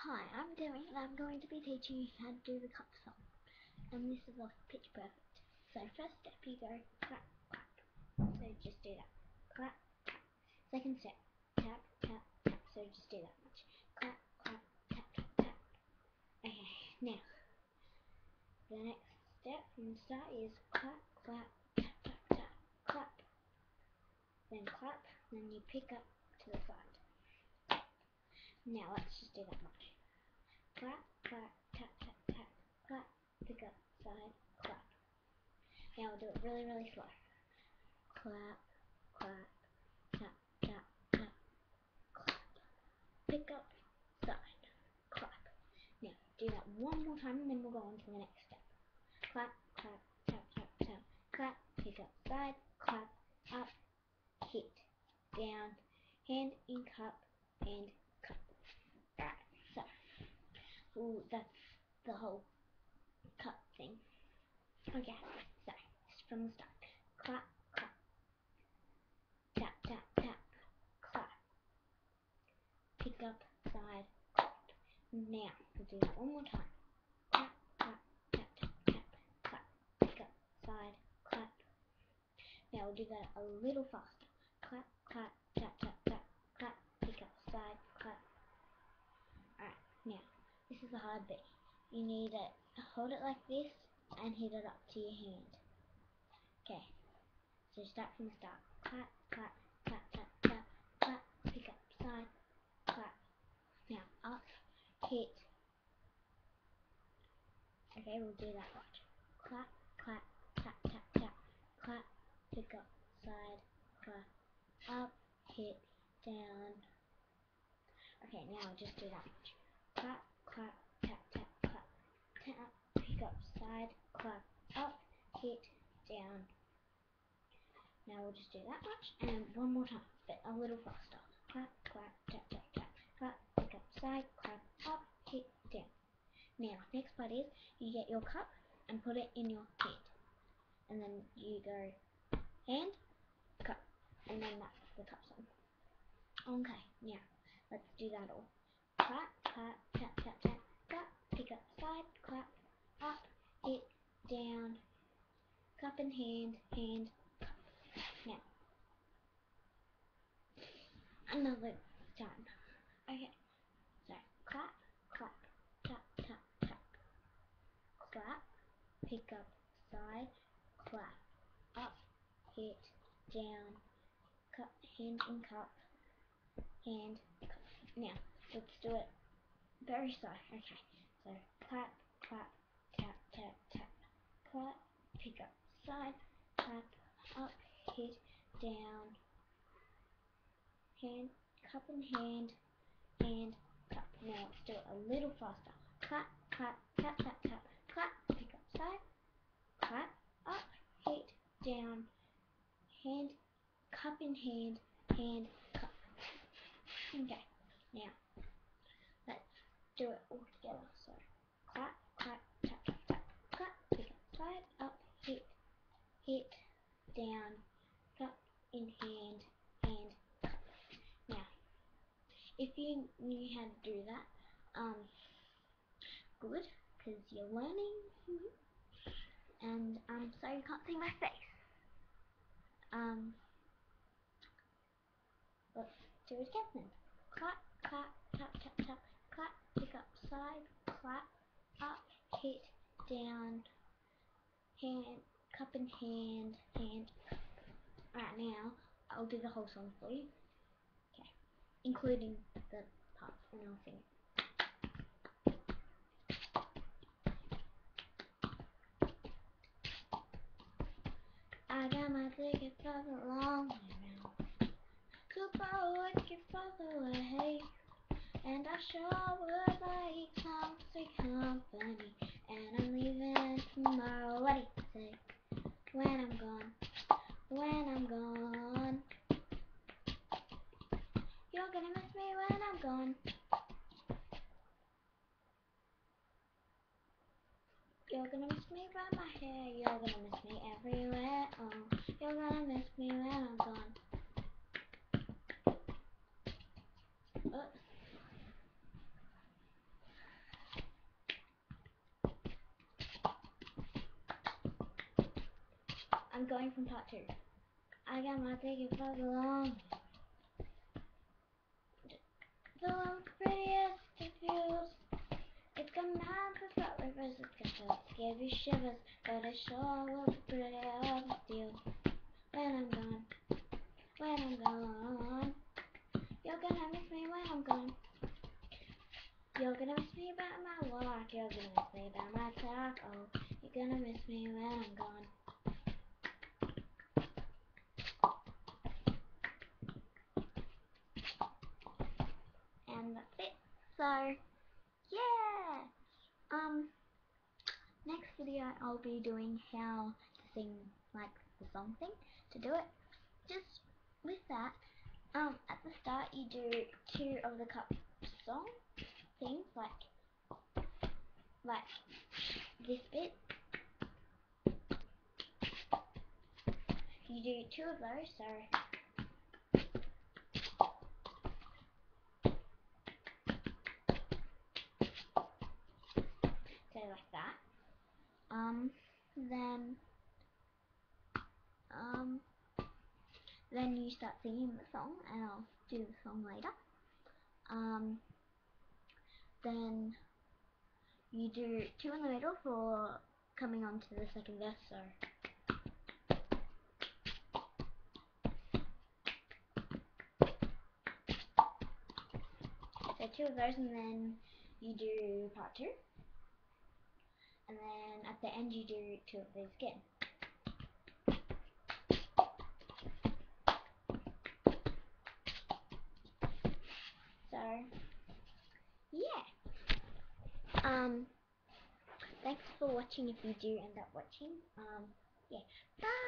Hi, I'm Demi and I'm going to be teaching you how to do the cup song. And this is off Pitch Perfect. So first step you go clap, clap. So just do that. Clap, clap. Second step, tap, tap, tap. So just do that much. Clap, clap, tap, tap, tap. Okay, now the next step from the start is clap, clap, tap, tap, tap, clap. Then clap, then you pick up to the side. Now let's just do that much. Clap, clap, tap, tap, tap, clap, pick up, side, clap. Now we'll do it really, really slow. Clap, clap, tap, tap, tap, clap, pick up, side, clap. Now do that one more time and then we'll go on to the next step. Clap, clap, tap, tap, tap, clap, pick up, side, clap, up, hit, down, hand in cup, and cup. Alright, so that's the whole cup thing. Okay, so from the start. Clap, clap, tap, tap, tap, clap, pick up, side, clap. Now we'll do that one more time. Clap, clap, tap, tap, tap, clap, pick up, side, clap. Now we'll do that a little faster. Clap, clap, tap, tap, tap, clap, pick up, side, clap. Alright, now this is the hard bit. You need to hold it like this and hit it up to your hand. Okay, so start from the start. Clap, clap, tap, tap, tap, clap, pick up, side, clap. Now up, hit. Okay, we'll do that watch. Clap, clap, tap, tap, tap, clap, pick up, side, clap, up, hit, down. Okay, now I'll just do that much. Clap, clap, tap, tap, clap, tap, pick up, side, clap, up, hit, down. Now we'll just do that much and one more time, but a little faster. Clap, clap, tap, tap, tap, clap, pick up, side, clap, up, hit, down. Now, next part is you get your cup and put it in your hand. And then you go hand, cup, and then that's the cup song. Okay, now let's do that all. Clap, clap, tap, tap, tap, clap, pick up, side, clap, up, hit, down, cup in hand, hand, cup. Now, another time. Okay, so clap, clap, tap, tap, tap, clap, pick up, side, clap, up, hit, down, cup, hand in cup, hand, cup. Now, let's do it very slow. Okay, so clap, clap, tap, tap, tap, clap, pick up, side, clap, up, hit, down, hand, cup in hand, cup. Now let's do it a little faster. Clap, clap, tap, tap, tap, clap, pick up, side, clap, up, hit, down, hand, cup in hand, cup. Okay, now let's do it all together. So clap, clap, tap, tap, tap, clap, pick up, side, up, hit, down, cup in hand, cup. Now, if you knew how to do that, good, because you're learning, and so you can't see my face. Let's do it again then. Clap, clap, tap, tap, tap, clap, pick up, side, clap, up, hit, down, hand, cup in hand, cup. Alright, now I'll do the whole song for you. Okay, including the parts, and I'll sing it. I got my ticket for the long way round. Super wicked for the way. And I sure would like some sweet company. And I'm leaving tomorrow. What do you say? When I'm gone, you're gonna miss me when I'm gone. You're gonna miss me by my hair. You're gonna miss me everywhere. Oh, you're gonna miss me when I'm gone. going from part 2. I got my ticket for the long. The prettiest of views. It's got mad for flat rivers, it's got to give you shivers, but it sure will be pretty obvious when I'm gone, when I'm gone. You're gonna miss me when I'm gone. You're gonna miss me about my walk, you're gonna miss me about my talk, oh, you're gonna miss me when I'm gone. And that's it. So, yeah! Next video I'll be doing how to sing like the song thing. To do it, just with that, at the start you do 2 of the cup song things, like this bit. You do 2 of those, so like that. Then you start singing the song, and I'll do the song later. Then you do 2 in the middle for coming on to the second verse, so 2 of those, and then you do part 2, and then at the end you do 2 of these again. So, yeah. Thanks for watching if you do end up watching. Yeah. Bye!